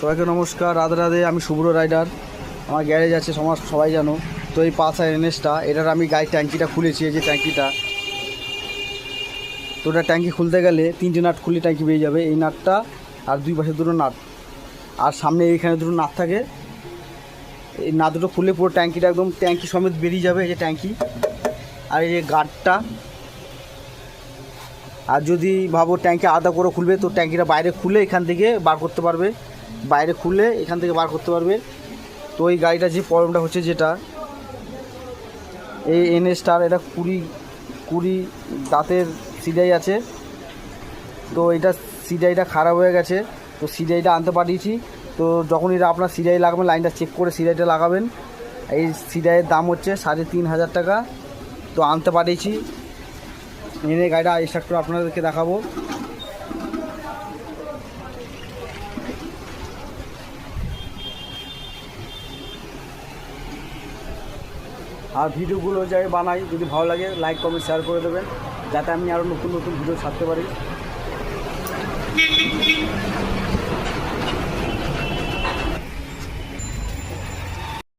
সবাইকে নমস্কার, রাধে রাধে। আমি শুভ্র রাইডার। আমার গ্যারেজ আছে, সবাই জানো তো। এই পালসার এনএসটা, এটার আমি গাড়ির ট্যাঙ্কিটা খুলেছি। এই যে ট্যাঙ্কিটা, তো ওটা ট্যাঙ্কি খুলতে গেলে 3টে নাট খুলে ট্যাঙ্কি বেরিয়ে যাবে। এই নাটটা আর দুই পাশে দুটো নাট, আর সামনে এইখানে দুটো নাট থাকে। এই নাট দুটো খুললে পুরো ট্যাঙ্কিটা একদম ট্যাঙ্কি সমেত বেরিয়ে যাবে। এই যে ট্যাঙ্কি, আর এই যে গার্ডটা। আর যদি ভাবো ট্যাঙ্কি আলাদা করে খুলবে, তো ট্যাঙ্কিটা বাইরে খুলে এখান থেকে বার করতে পারবে, বাইরে খুলে এখান থেকে বার করতে পারবে। তো এই গাড়িটা যে প্রবলেমটা হচ্ছে, যেটা এই এনএসটার, এটা কুড়ি দাঁতের সিডাই আছে। তো এটা সিডাইটা খারাপ হয়ে গেছে, তো সিডাইটা আনতে পাঠিয়েছি। তো যখন এটা আপনার সিডাই লাগাবেন, লাইনটা চেক করে সিডাইটা লাগাবেন। এই সিডাইয়ের দাম হচ্ছে 3,500 টাকা। তো আনতে পাঠিয়েছি, এনে গাড়িটা স্টার্ট করে আপনাদেরকে দেখাবো। আর ভিডিওগুলো যাই বানাই, যদি ভালো লাগে লাইক কমেন্ট শেয়ার করে দেবেন, যাতে আমি আরও নতুন নতুন ভিডিও ছাড়তে পারি।